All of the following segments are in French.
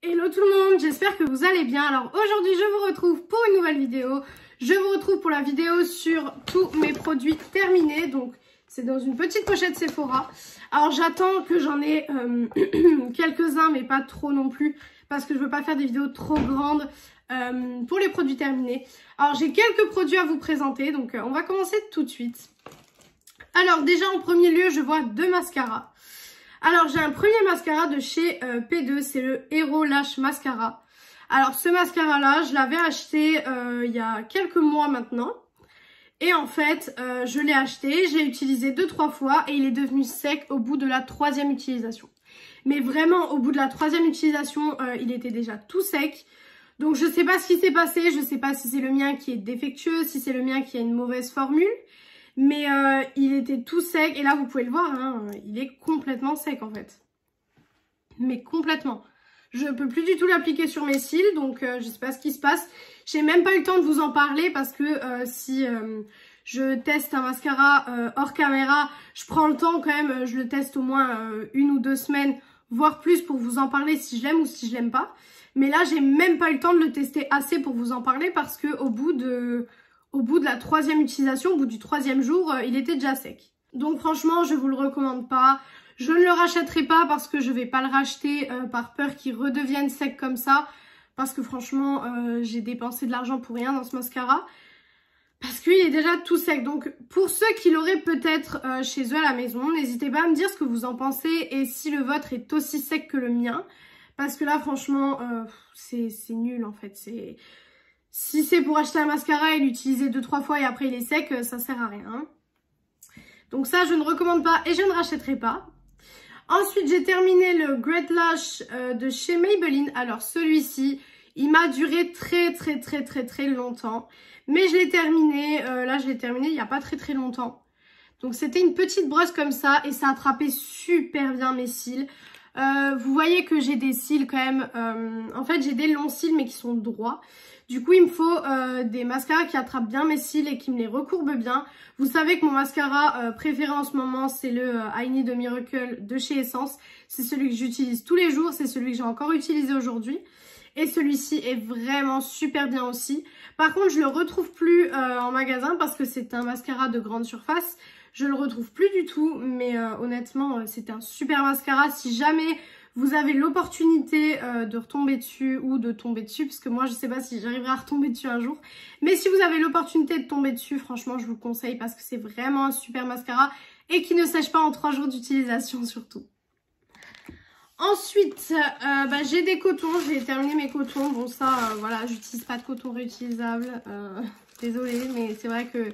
Hello tout le monde, j'espère que vous allez bien. Alors aujourd'hui je vous retrouve pour une nouvelle vidéo. Je vous retrouve pour la vidéo sur tous mes produits terminés. Donc c'est dans une petite pochette Sephora. Alors j'attends que j'en ai quelques-uns mais pas trop non plus. Parce que je veux pas faire des vidéos trop grandes pour les produits terminés. Alors j'ai quelques produits à vous présenter. Donc on va commencer tout de suite. Alors déjà en premier lieu je vois deux mascaras. Alors j'ai un premier mascara de chez P2, c'est le Hero Lash Mascara. Alors ce mascara là, je l'avais acheté il y a quelques mois maintenant. Et en fait, je l'ai acheté, j'ai utilisé 2-3 fois et il est devenu sec au bout de la 3e utilisation. Mais vraiment au bout de la 3e utilisation, il était déjà tout sec. Donc je sais pas ce qui s'est passé, je sais pas si c'est le mien qui est défectueux, si c'est le mien qui a une mauvaise formule. Mais il était tout sec et là vous pouvez le voir, hein, il est complètement sec en fait. Mais complètement. Je ne peux plus du tout l'appliquer sur mes cils, donc je sais pas ce qui se passe. J'ai même pas eu le temps de vous en parler parce que si je teste un mascara hors caméra, je prends le temps quand même, je le teste au moins 1 ou 2 semaines, voire plus pour vous en parler si je l'aime ou si je l'aime pas. Mais là j'ai même pas eu le temps de le tester assez pour vous en parler parce que au bout de la 3e utilisation, au bout du 3e jour, il était déjà sec. Donc franchement, je vous le recommande pas. Je ne le rachèterai pas parce que je vais pas le racheter par peur qu'il redevienne sec comme ça. Parce que franchement, j'ai dépensé de l'argent pour rien dans ce mascara. Parce qu'il est déjà tout sec. Donc pour ceux qui l'auraient peut-être chez eux à la maison, n'hésitez pas à me dire ce que vous en pensez et si le vôtre est aussi sec que le mien. Parce que là, franchement, c'est nul en fait. Si c'est pour acheter un mascara et l'utiliser 2-3 fois et après il est sec, ça sert à rien. Donc ça, je ne recommande pas et je ne rachèterai pas. Ensuite, j'ai terminé le Great Lash de chez Maybelline. Alors celui-ci, il m'a duré très longtemps. Mais je l'ai terminé, là je l'ai terminé il n'y a pas très longtemps. Donc c'était une petite brosse comme ça et ça attrapait super bien mes cils. Vous voyez que j'ai des cils quand même, en fait j'ai des longs cils mais qui sont droits. Du coup il me faut des mascaras qui attrapent bien mes cils et qui me les recourbent bien. Vous savez que mon mascara préféré en ce moment c'est le I Need a Miracle de chez Essence. C'est celui que j'utilise tous les jours, c'est celui que j'ai encore utilisé aujourd'hui. Et celui-ci est vraiment super bien aussi. Par contre je le retrouve plus en magasin parce que c'est un mascara de grande surface. Je le retrouve plus du tout, mais honnêtement, c'était un super mascara. Si jamais vous avez l'opportunité de retomber dessus ou de tomber dessus, parce que moi, je sais pas si j'arriverai à retomber dessus un jour. Mais si vous avez l'opportunité de tomber dessus, franchement, je vous le conseille parce que c'est vraiment un super mascara et qui ne sèche pas en 3 jours d'utilisation surtout. Ensuite, j'ai des cotons. J'ai terminé mes cotons. Bon, ça, voilà, j'utilise pas de coton réutilisable. Désolée, mais c'est vrai que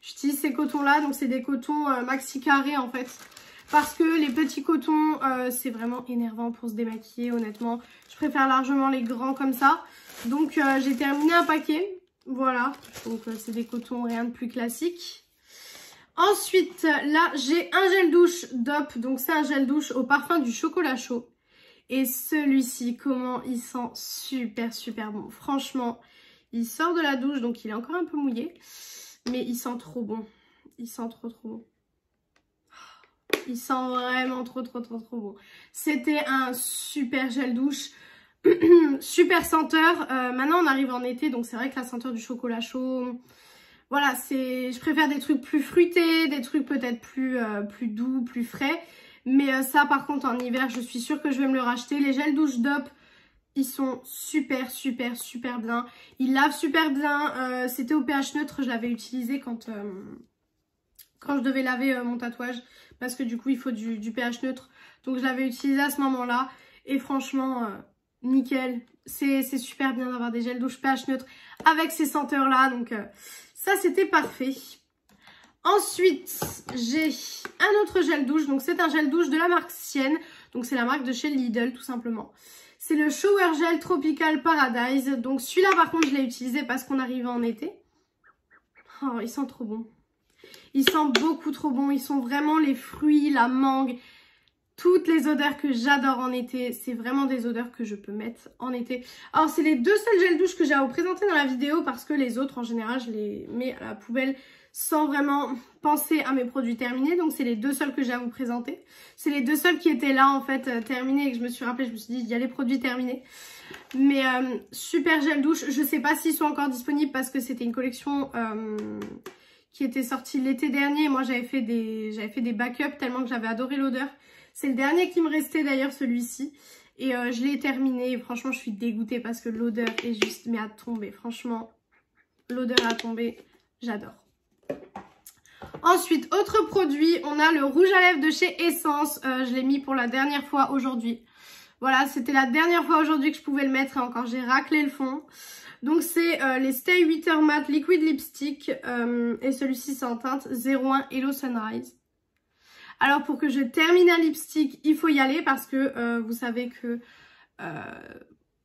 j'utilise ces cotons-là. Donc, c'est des cotons maxi carrés, en fait. Parce que les petits cotons, c'est vraiment énervant pour se démaquiller, honnêtement. Je préfère largement les grands comme ça. Donc, j'ai terminé un paquet. Voilà. Donc, c'est des cotons, rien de plus classique. Ensuite, là, j'ai un gel douche DOP. Donc, c'est un gel douche au parfum du chocolat chaud. Et celui-ci, comment il sent super bon. Franchement, il sort de la douche, donc il est encore un peu mouillé. Mais il sent trop bon. Il sent trop bon. Il sent vraiment trop bon. C'était un super gel douche. Super senteur. Maintenant, on arrive en été, donc c'est vrai que la senteur du chocolat chaud... Voilà, je préfère des trucs plus fruités, des trucs peut-être plus doux, plus frais. Mais ça, par contre, en hiver, je suis sûre que je vais me le racheter. Les gels douche DOP, ils sont super bien. Ils lavent super bien. C'était au pH neutre, je l'avais utilisé quand je devais laver mon tatouage. Parce que du coup, il faut du pH neutre. Donc, je l'avais utilisé à ce moment-là. Et franchement, nickel. C'est super bien d'avoir des gels douche pH neutre avec ces senteurs-là. Donc, ça, c'était parfait. Ensuite, j'ai un autre gel douche. Donc, c'est un gel douche de la marque Sienne. Donc, c'est la marque de chez Lidl, tout simplement. C'est le Shower Gel Tropical Paradise. Donc, celui-là, par contre, je l'ai utilisé parce qu'on arrivait en été. Oh, il sent trop bon. Il sent beaucoup trop bon. Ils sont vraiment les fruits, la mangue. Toutes les odeurs que j'adore en été, c'est vraiment des odeurs que je peux mettre en été. Alors, c'est les 2 seuls gels douche que j'ai à vous présenter dans la vidéo parce que les autres, en général, je les mets à la poubelle sans vraiment penser à mes produits terminés. Donc c'est les deux seuls que j'ai à vous présenter. C'est les deux seuls qui étaient là en fait terminés et que je me suis rappelé, je me suis dit il y a les produits terminés. Mais super gel douche, je sais pas s'ils sont encore disponibles parce que c'était une collection qui était sortie l'été dernier. Moi j'avais fait des backups tellement que j'avais adoré l'odeur. C'est le dernier qui me restait d'ailleurs, celui-ci. Et je l'ai terminé et franchement je suis dégoûtée parce que l'odeur est juste mais à tomber. Franchement l'odeur à tomber, j'adore. Ensuite, autre produit, on a le rouge à lèvres de chez Essence. Je l'ai mis pour la dernière fois aujourd'hui. Voilà, c'était la dernière fois aujourd'hui que je pouvais le mettre et encore j'ai raclé le fond. Donc c'est les Stay 8 Heures Matte Liquid Lipstick et celui-ci c'est en teinte 01 Hello Sunrise. Alors pour que je termine un lipstick, il faut y aller parce que vous savez que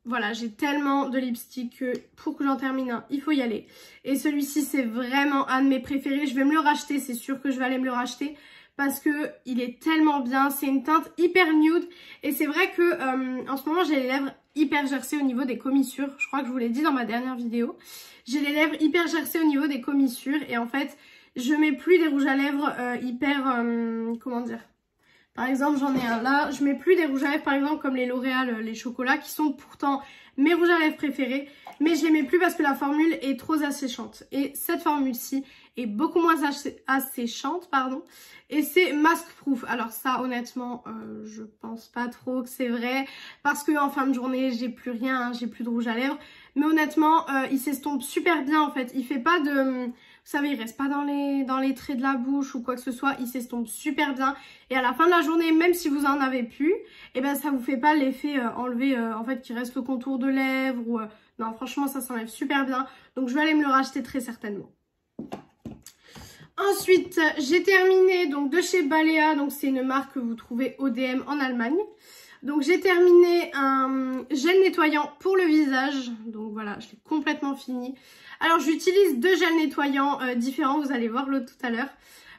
voilà, j'ai tellement de lipstick que pour que j'en termine un, il faut y aller. Et celui-ci c'est vraiment un de mes préférés. Je vais me le racheter, c'est sûr que je vais aller me le racheter. Parce que il est tellement bien, c'est une teinte hyper nude. Et c'est vrai que en ce moment j'ai les lèvres hyper gercées au niveau des commissures. Je crois que je vous l'ai dit dans ma dernière vidéo. J'ai les lèvres hyper gercées au niveau des commissures. Et en fait, je mets plus des rouges à lèvres comment dire. Par exemple, j'en ai un là. Je mets plus des rouges à lèvres, par exemple, comme les L'Oréal, les chocolats, qui sont pourtant mes rouges à lèvres préférés. Mais je les mets plus parce que la formule est trop asséchante. Et cette formule-ci est beaucoup moins asséchante, pardon. Et c'est mask proof. Alors ça, honnêtement, je pense pas trop que c'est vrai. Parce que en fin de journée, j'ai plus rien, hein, j'ai plus de rouge à lèvres. Mais honnêtement, il s'estompe super bien en fait. Il fait pas de... Vous savez, il reste pas dans les traits de la bouche ou quoi que ce soit. Il s'estompe super bien. Et à la fin de la journée, même si vous en avez plus, et ben ça vous fait pas l'effet enlevé, en fait, qui reste le contour de lèvres. Ou, non, franchement, ça s'enlève super bien. Donc, je vais aller me le racheter très certainement. Ensuite, j'ai terminé donc de chez Balea. Donc, c'est une marque que vous trouvez au DM en Allemagne. Donc, j'ai terminé un gel nettoyant pour le visage. Donc, voilà, je l'ai complètement fini. Alors, j'utilise deux gels nettoyants différents. Vous allez voir l'autre tout à l'heure.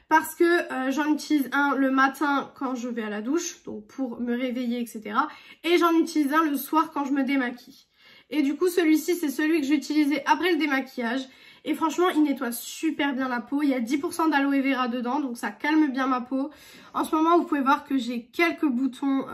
Parce que j'en utilise un le matin quand je vais à la douche. Donc, pour me réveiller, etc. Et j'en utilise un le soir quand je me démaquille. Et du coup, celui-ci, c'est celui que j'utilisais après le démaquillage. Et franchement, il nettoie super bien la peau. Il y a 10% d'aloe vera dedans, donc ça calme bien ma peau. En ce moment, vous pouvez voir que j'ai quelques boutons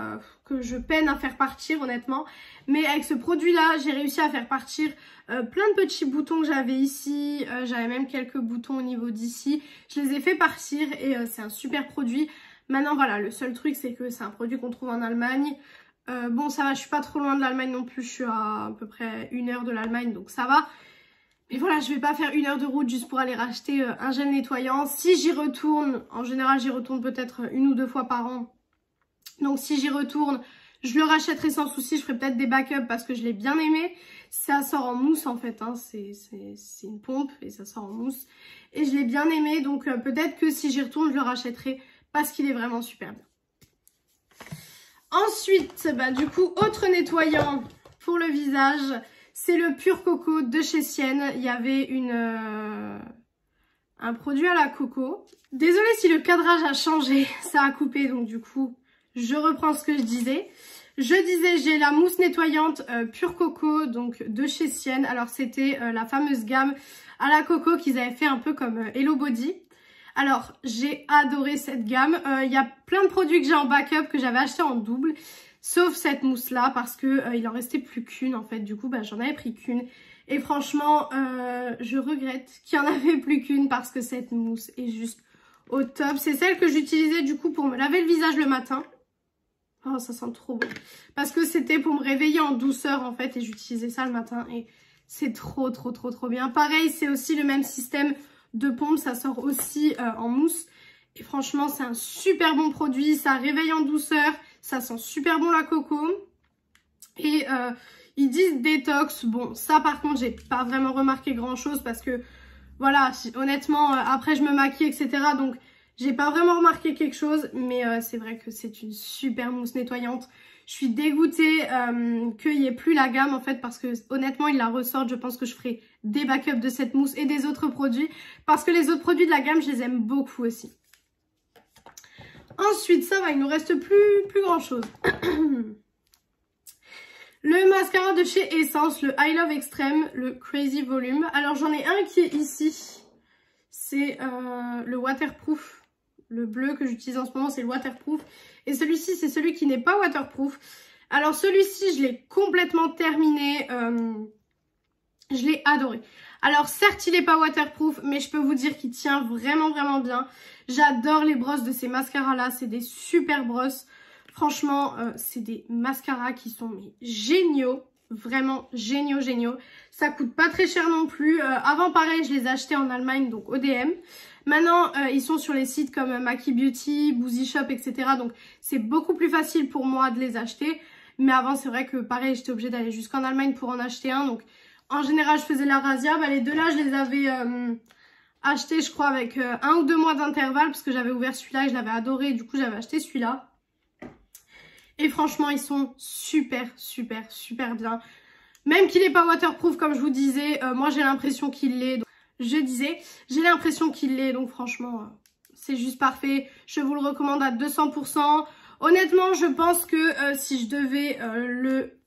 que je peine à faire partir, honnêtement. Mais avec ce produit-là, j'ai réussi à faire partir plein de petits boutons que j'avais ici. J'avais même quelques boutons au niveau d'ici. Je les ai fait partir et c'est un super produit. Maintenant, voilà, le seul truc, c'est que c'est un produit qu'on trouve en Allemagne. Bon, ça va, je suis pas trop loin de l'Allemagne non plus. Je suis à peu près 1 heure de l'Allemagne, donc ça va. Mais voilà, je vais pas faire 1 heure de route juste pour aller racheter un gel nettoyant. Si j'y retourne, en général j'y retourne peut-être 1 ou 2 fois par an. Donc si j'y retourne, je le rachèterai sans souci. Je ferai peut-être des backups parce que je l'ai bien aimé. Ça sort en mousse en fait, hein. C'est une pompe et ça sort en mousse. Et je l'ai bien aimé, donc peut-être que si j'y retourne, je le rachèterai parce qu'il est vraiment super bien. Ensuite, bah, du coup, autre nettoyant pour le visage. C'est le Pur Coco de chez Sienne. Il y avait un produit à la coco. Désolée si le cadrage a changé, ça a coupé. Donc du coup, je reprends ce que je disais. Je disais, j'ai la mousse nettoyante Pur Coco donc de chez Sienne. Alors c'était la fameuse gamme à la coco qu'ils avaient fait un peu comme Hello Body. Alors, j'ai adoré cette gamme. Il y a plein de produits que j'ai en backup que j'avais acheté en double. Sauf cette mousse-là parce que il en restait plus qu'une en fait. Du coup, bah, j'en avais pris qu'une. Et franchement, je regrette qu'il n'y en avait plus qu'une parce que cette mousse est juste au top. C'est celle que j'utilisais du coup pour me laver le visage le matin. Oh, ça sent trop bon. Parce que c'était pour me réveiller en douceur en fait et j'utilisais ça le matin. Et c'est trop bien. Pareil, c'est aussi le même système de pompe. Ça sort aussi en mousse. Et franchement, c'est un super bon produit. Ça réveille en douceur. Ça sent super bon la coco. Et ils disent détox. Bon, ça par contre, j'ai pas vraiment remarqué grand chose parce que, voilà, honnêtement, après je me maquille, etc. Donc, j'ai pas vraiment remarqué quelque chose. Mais c'est vrai que c'est une super mousse nettoyante. Je suis dégoûtée qu'il n'y ait plus la gamme en fait parce que honnêtement, ils la ressortent. Je pense que je ferai des backups de cette mousse et des autres produits. Parce que les autres produits de la gamme, je les aime beaucoup aussi. Ensuite, ça va, il nous reste plus grand chose. Le mascara de chez Essence, le I Love Extreme, le Crazy Volume. Alors, j'en ai un qui est ici. c'est le waterproof. Le bleu que j'utilise en ce moment, c'est le waterproof. Et celui-ci, c'est celui qui n'est pas waterproof. Alors celui-ci, je l'ai complètement terminé. Je l'ai adoré. Alors certes, il n'est pas waterproof, mais je peux vous dire qu'il tient vraiment, vraiment bien. J'adore les brosses de ces mascaras-là. C'est des super brosses. Franchement, c'est des mascaras qui sont géniaux. Vraiment géniaux, géniaux. Ça coûte pas très cher non plus. Avant, pareil, je les achetais en Allemagne, donc ODM. Maintenant, ils sont sur les sites comme Maki Beauty, Boozy Shop, etc. Donc, c'est beaucoup plus facile pour moi de les acheter. Mais avant, c'est vrai que pareil, j'étais obligée d'aller jusqu'en Allemagne pour en acheter un. Donc, en général, je faisais la razzia. Bah, les deux-là, je les avais achetés, je crois, avec 1 ou 2 mois d'intervalle. Parce que j'avais ouvert celui-là et je l'avais adoré. Du coup, j'avais acheté celui-là. Et franchement, ils sont super, super, super bien. Même qu'il n'est pas waterproof, comme je vous disais, moi, j'ai l'impression qu'il l'est. J'ai l'impression qu'il l'est. Donc, franchement, c'est juste parfait. Je vous le recommande à 200%. Honnêtement, je pense que si je devais le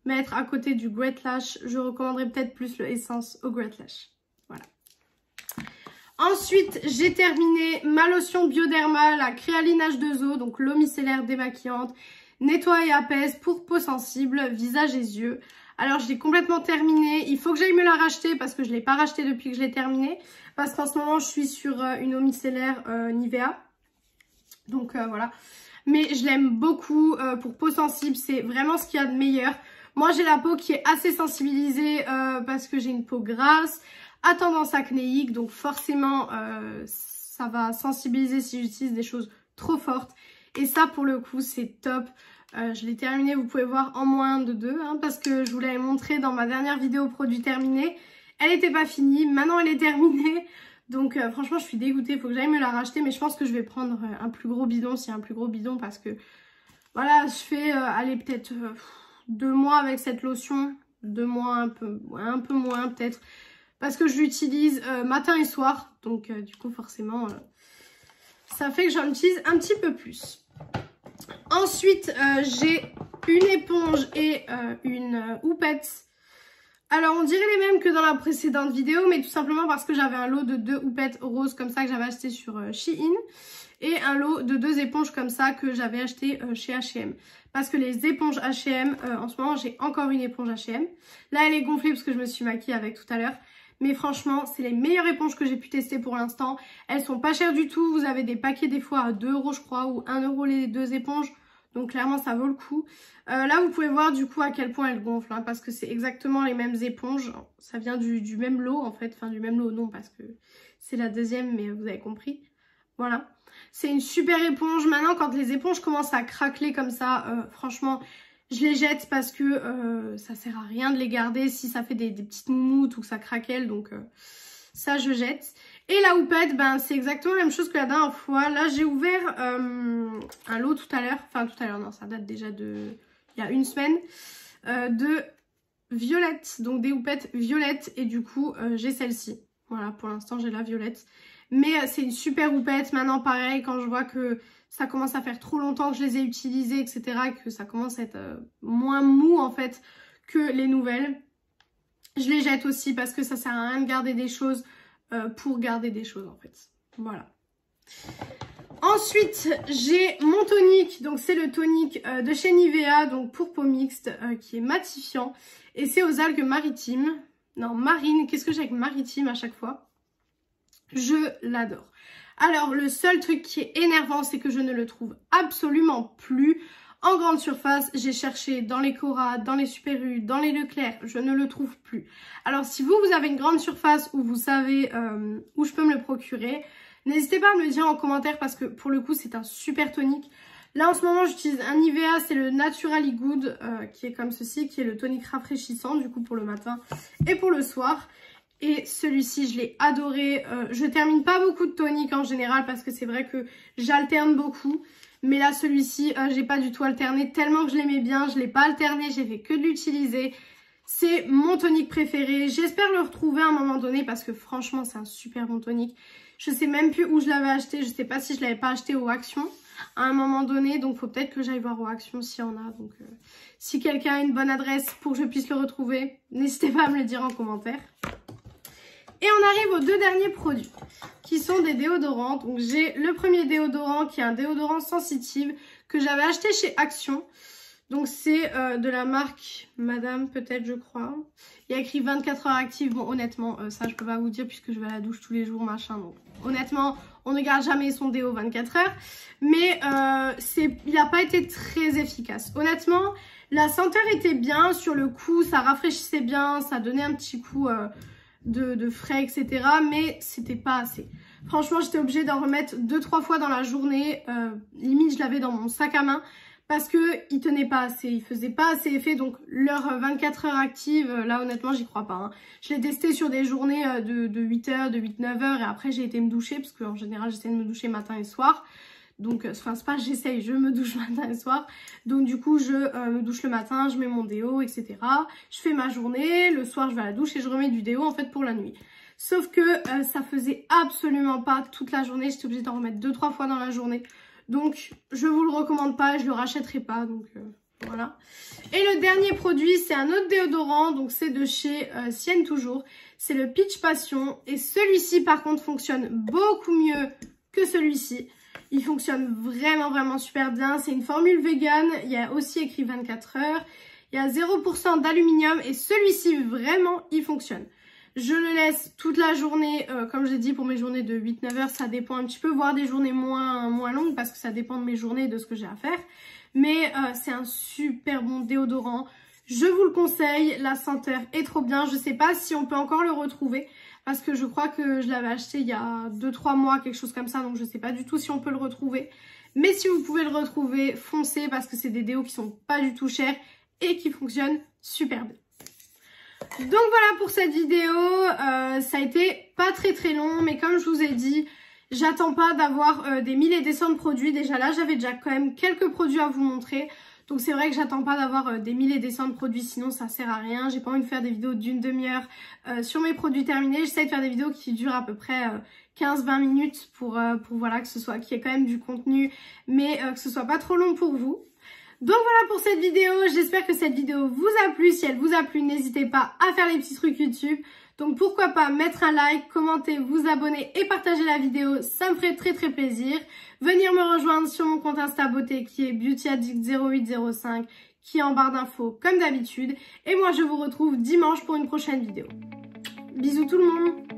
mettre à côté du Great Lash, je recommanderais peut-être plus le Essence au Great Lash. Voilà. Ensuite, j'ai terminé ma lotion Bioderma, la Créaline H2O, donc l'eau micellaire démaquillante, nettoie et apaise pour peau sensible, visage et yeux. Alors, je l'ai complètement terminé. Il faut que j'aille me la racheter parce que je ne l'ai pas racheté depuis que je l'ai terminé. Parce qu'en ce moment, je suis sur une eau micellaire Nivea. Donc, voilà. Mais je l'aime beaucoup pour peau sensible. C'est vraiment ce qu'il y a de meilleur. Moi, j'ai la peau qui est assez sensibilisée parce que j'ai une peau grasse, à tendance acnéique. Donc, forcément, ça va sensibiliser si j'utilise des choses trop fortes. Et ça, pour le coup, c'est top. Je l'ai terminé, vous pouvez voir, en moins de 2. Hein, parce que je vous l'avais montré dans ma dernière vidéo produit terminé. Elle n'était pas finie. Maintenant, elle est terminée. Donc, franchement, je suis dégoûtée. Il faut que j'aille me la racheter. Mais je pense que je vais prendre un plus gros bidon. S'il y a un plus gros bidon. Parce que, voilà, je fais, allez, peut-être 2 mois avec cette lotion. 2 mois, un peu moins peut-être. Parce que je l'utilise matin et soir. Donc, du coup, forcément, ça fait que j'en utilise un petit peu plus. Ensuite, j'ai une éponge et une houppette. Alors, on dirait les mêmes que dans la précédente vidéo, mais tout simplement parce que j'avais un lot de 2 houpettes roses comme ça que j'avais acheté sur Shein. Et un lot de 2 éponges comme ça que j'avais acheté chez H&M. Parce que les éponges H&M, en ce moment, j'ai encore une éponge H&M. Là, elle est gonflée parce que je me suis maquillée avec tout à l'heure. Mais franchement, c'est les meilleures éponges que j'ai pu tester pour l'instant. Elles sont pas chères du tout. Vous avez des paquets des fois à 2 € je crois ou 1 € les 2 éponges. Donc clairement, ça vaut le coup. Là, vous pouvez voir du coup à quel point elles gonflent. Hein, parce que c'est exactement les mêmes éponges. Ça vient du même lot en fait. Enfin, du même lot, non, parce que c'est la deuxième, mais vous avez compris. Voilà. C'est une super éponge. Maintenant, quand les éponges commencent à craqueler comme ça, franchement... je les jette parce que ça sert à rien de les garder si ça fait des petites moumoutes ou que ça craquelle. Donc ça, je jette. Et la houppette, ben, c'est exactement la même chose que la dernière fois. Là, j'ai ouvert un lot tout à l'heure. Enfin, tout à l'heure, non, ça date déjà de... il y a une semaine. De violettes. Donc des houppettes violettes. Et du coup, j'ai celle-ci. Voilà, pour l'instant, j'ai la violette. Mais c'est une super houppette. Maintenant, pareil, quand je vois que... ça commence à faire trop longtemps que je les ai utilisées, etc. Et que ça commence à être moins mou en fait que les nouvelles. Je les jette aussi parce que ça sert à rien de garder des choses pour garder des choses en fait. Voilà. Ensuite, j'ai mon tonique. Donc c'est le tonique de chez Nivea, donc pour peau mixte, qui est matifiant. Et c'est aux algues maritimes. Non, marine. Qu'est-ce que j'ai avec maritime à chaque fois? Je l'adore. Alors, le seul truc qui est énervant, c'est que je ne le trouve absolument plus. En grande surface, j'ai cherché dans les Cora, dans les Super U, dans les Leclerc, je ne le trouve plus. Alors, si vous avez une grande surface où vous savez où je peux me le procurer, n'hésitez pas à me le dire en commentaire parce que pour le coup, c'est un super tonique. Là, en ce moment, j'utilise un Nivea, c'est le Naturally Good, qui est comme ceci, qui est le tonique rafraîchissant, du coup, pour le matin et pour le soir. Et celui-ci, je l'ai adoré. Je termine pas beaucoup de toniques en général parce que c'est vrai que j'alterne beaucoup. Mais là, celui-ci, j'ai pas du tout alterné tellement que je l'aimais bien. Je l'ai pas alterné, j'ai fait que de l'utiliser. C'est mon tonique préféré. J'espère le retrouver à un moment donné parce que franchement, c'est un super bon tonique. Je sais même plus où je l'avais acheté. Je sais pas si je l'avais pas acheté au Action à un moment donné. Donc, faut peut-être que j'aille voir au Action s'il y en a. Donc, si quelqu'un a une bonne adresse pour que je puisse le retrouver, n'hésitez pas à me le dire en commentaire. Et on arrive aux 2 derniers produits qui sont des déodorants. Donc j'ai le premier déodorant qui est un déodorant sensitive que j'avais acheté chez Action. Donc c'est de la marque Madame peut-être je crois. Il y a écrit 24 heures actives. Bon honnêtement ça je peux pas vous dire puisque je vais à la douche tous les jours machin. Donc honnêtement on ne garde jamais son déo 24 heures. Mais il n'a pas été très efficace. Honnêtement la senteur était bien sur le coup. Ça rafraîchissait bien. Ça donnait un petit coup de frais etc. Mais c'était pas assez. Franchement j'étais obligée d'en remettre 2-3 fois dans la journée. Limite je l'avais dans mon sac à main. Parce que il tenait pas assez, il faisait pas assez effet, donc leur 24 heures active, là honnêtement j'y crois pas. Hein. Je l'ai testé sur des journées de 8 heures, de 8-9 heures et après j'ai été me doucher parce qu'en général j'essaie de me doucher matin et soir. Donc, enfin c'est pas j'essaye, je me douche matin et soir. Donc du coup je me douche le matin, je mets mon déo, etc. Je fais ma journée, le soir je vais à la douche et je remets du déo en fait pour la nuit. Sauf que ça faisait absolument pas toute la journée, j'étais obligée d'en remettre 2-3 fois dans la journée. Donc, je vous le recommande pas, je le rachèterai pas, donc voilà. Et le dernier produit, c'est un autre déodorant, donc c'est de chez Sienne Toujours. C'est le Peach Passion, et celui-ci par contre fonctionne beaucoup mieux que celui-ci. Il fonctionne vraiment super bien, c'est une formule vegan, il y a aussi écrit 24 heures. Il y a 0% d'aluminium, et celui-ci vraiment, il fonctionne. Je le laisse toute la journée, comme j'ai dit pour mes journées de 8-9 heures, ça dépend un petit peu, voire des journées moins longues parce que ça dépend de mes journées et de ce que j'ai à faire. Mais c'est un super bon déodorant, je vous le conseille, la senteur est trop bien. Je sais pas si on peut encore le retrouver parce que je crois que je l'avais acheté il y a 2-3 mois, quelque chose comme ça, donc je sais pas du tout si on peut le retrouver. Mais si vous pouvez le retrouver, foncez parce que c'est des déos qui sont pas du tout chers et qui fonctionnent super bien. Donc voilà pour cette vidéo, ça a été pas très long, mais comme je vous ai dit, j'attends pas d'avoir des 1000 et des cents de produits. Déjà là, j'avais déjà quand même quelques produits à vous montrer. Donc c'est vrai que j'attends pas d'avoir des 1000 et des cents de produits, sinon ça sert à rien. J'ai pas envie de faire des vidéos d'une demi-heure sur mes produits terminés. J'essaie de faire des vidéos qui durent à peu près 15-20 minutes pour voilà, qu'il y ait quand même du contenu, mais que ce soit pas trop long pour vous. Donc voilà pour cette vidéo, j'espère que cette vidéo vous a plu. Si elle vous a plu, n'hésitez pas à faire les petits trucs YouTube. Donc pourquoi pas mettre un like, commenter, vous abonner et partager la vidéo, ça me ferait très plaisir. Venir me rejoindre sur mon compte Insta Beauté qui est beautyaddict0805 qui est en barre d'infos comme d'habitude. Et moi je vous retrouve dimanche pour une prochaine vidéo. Bisous tout le monde!